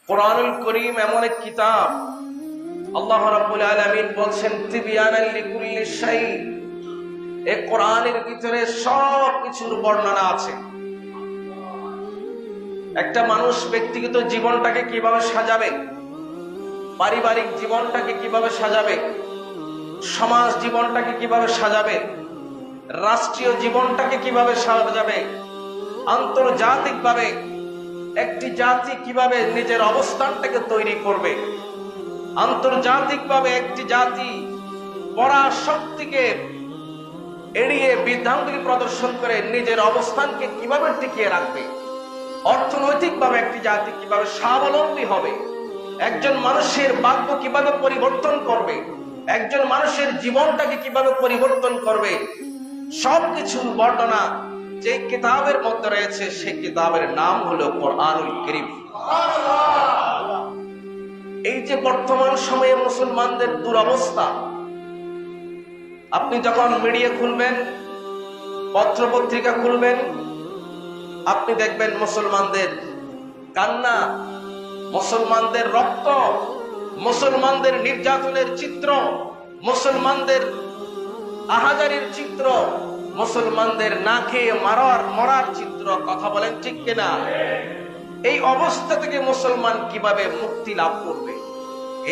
কোরআনুল করিম এমন এক কিতাব, আল্লাহ রাব্বুল আলামিন বলছেন তিবয়ানান লিকুল্লি শাই। এই কোরআনের ভিতরে সব কিছুর বর্ণনা আছে। একটা মানুষ ব্যক্তিগত জীবনটাকে কিভাবে সাজাবে, পারিবারিক জীবনটাকে কিভাবে সাজাবে, সমাজ জীবনটাকে কিভাবে সাজাবে, রাষ্ট্রীয় জীবনটাকে কিভাবে সাজাবে, আন্তর্জাতিকভাবে একটি জাতি কিভাবে নিজের অবস্থানটাকে তৈরি করবে, আন্তর্জাতিকভাবে একটি জাতি পরাশক্তিকে এড়িয়ে বিভ্রান্তি প্রদর্শন করে নিজের অবস্থানকে কিভাবে টিকিয়ে রাখবে, অর্থনৈতিকভাবে একটি জাতি কিভাবে স্বাবলম্বী হবে, একজন মানুষের ভাগ্য কিভাবে পরিবর্তন করবে, একজন মানুষের জীবনটাকে কিভাবে পরিবর্তন করবে, সবকিছুর বর্ণনা যে কিতাবের মধ্যে রয়েছে সেই কিতাবের নাম হলো কোরআনুল কারীম। এই যে বর্তমান সময়ে মুসলমানদের দুরবস্থা, আপনি যখন মিডিয়া খুলবেন, পত্র পত্রিকা খুলবেন, আপনি দেখবেন মুসলমানদের কান্না, মুসলমানদের রক্ত, মুসলমানদের নির্যাতনের চিত্র, মুসলমানদের আহাজারির চিত্র, মুসলমানদের না খেয়ে মরার চিত্র। কথা বলেন ঠিক কিনা? এই অবস্থা থেকে মুসলমান কিভাবে মুক্তি লাভ করবে,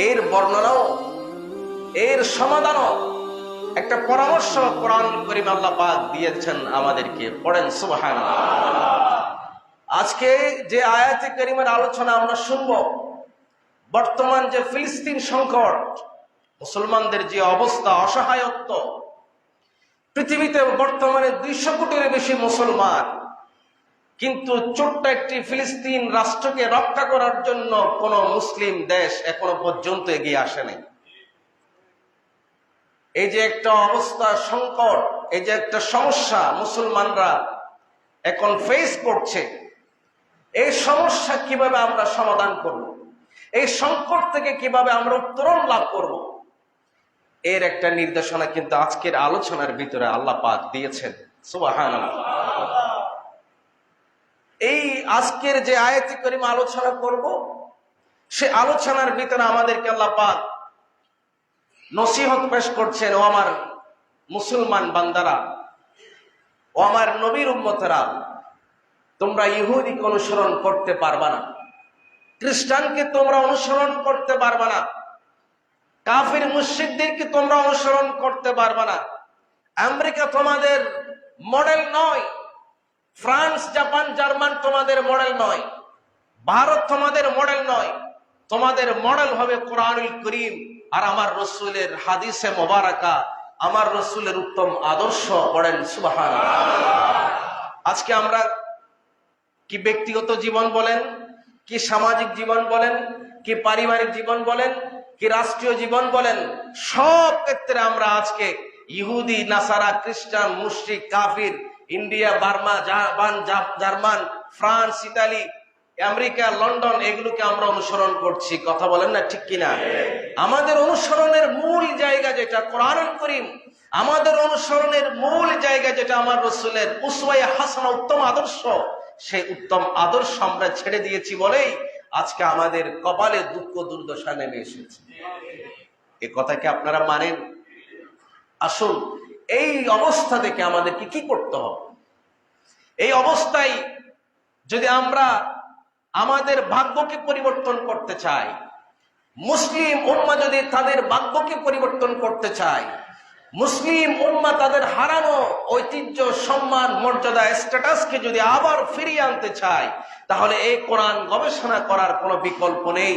এর বর্ণনাও, এর সমাধানও, একটা পরামর্শ কোরআনুল কারীম আল্লাহ পাক দিয়েছেন আমাদেরকে। পড়েন সুবহানাল্লাহ। আজকে যে আয়াতে কারিমের আলোচনা আমরা শুনব, বর্তমান যে ফিলিস্তিন সংকট, মুসলমানদের যে অবস্থা, অসহায়ত্ব, পৃথিবীতে বর্তমানে 200 কোটির বেশি মুসলমান, কিন্তু ছোট্ট একটি ফিলিস্তিন রাষ্ট্রকে রক্ষা করার জন্য কোন মুসলিম দেশ এখনো পর্যন্ত এগিয়ে আসে নাই। এই যে একটা অবস্থা, সংকট, এই যে একটা সমস্যা মুসলমানরা এখন ফেস করছে, এই সমস্যা কিভাবে আমরা সমাধান করব, এই সংকট থেকে কিভাবে আমরা উত্তরণ লাভ করব, এর একটা নির্দেশনা কিন্তু আজকের আলোচনার ভিতরে আল্লাহ পাক দিয়েছেন। সুবহানাল্লাহ। এই আজকের যে আয়াতে কারিমা আলোচনা করব, সে আলোচনার ভিতরে আমাদেরকে আল্লাহ পাক নসিহত পেশ করছেন, ও আমার মুসলমান বান্দারা, ও আমার নবীর উম্মতেরা, তোমরা ইহুদিকে অনুসরণ করতে পারবা না, খ্রিস্টানকে তোমরা অনুসরণ করতে পারবা না, কাফির মুশরিকদেরকে তোমরা অনুসরণ করতে পারবা না। আমেরিকা তোমাদের মডেল নয়, ফ্রান্স, জাপান, জার্মান তোমাদের মডেল নয়, ভারত তোমাদের মডেল নয়। তোমাদের মডেল হবে কোরআনুল কারীম আর আমার রাসূলের হাদিসে মোবারকা, আমার রাসূলের উত্তম আদর্শ। পড়েন সুবহানাল্লাহ। আজকে আমরা কি ব্যক্তিগত জীবন বলেন, কি সামাজিক জীবন বলেন, কি পারিবারিক জীবন বলেন, কি রাষ্ট্রীয় জীবন বলেন, সব ক্ষেত্রে আমরা আজকে ইহুদি, নাসারা, খ্রিস্টান, মুশরিক, কাফির, India, Burma, German, France, Italy, America, London, এগুলোকে আমরা অনুসরণ করছি। কথা বলেন না ঠিক কিনা? আমাদের অনুসরণের মূল জায়গা যেটা কোরআনুল কারীম, আমাদের অনুসরণের মূল জায়গা যেটা আমার রাসূলের উসওয়ায়ে হাসানা, উত্তম আদর্শ, সেই উত্তম আদর্শ আমরা ছেড়ে দিয়েছি বলেই আজকে আমাদের কপালে দুঃখ দুর্দশা নেমে এসেছে। এ কথা কি আপনারা মানেন? আসুন, এই অবস্থা থেকে আমাদেরকে কি করতে হবে? এই অবস্থায় যদি আমরা আমাদের ভাগ্যকে পরিবর্তন করতে চাই, মুসলিম উম্মাহ যদি তাদের ভাগ্যকে পরিবর্তন করতে চায়, মুসলিম উম্মাহ তাদের হারানো ঐতিহ্য, সম্মান, মর্যাদা, স্ট্যাটাসকে যদি আবার ফিরিয়ে আনতে চায়, তাহলে এই কোরআন গবেষণা করার কোনো বিকল্প নেই।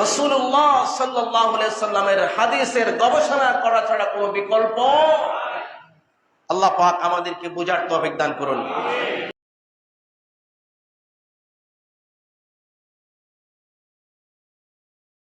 রাসূলুল্লাহ সাল্লাল্লাহু আলাইহি সাল্লামের হাদিসের গবেষণা করা ছাড়া কোনো বিকল্প। আল্লাহ পাক আমাদেরকে বুঝার তৌফিক দান করুন।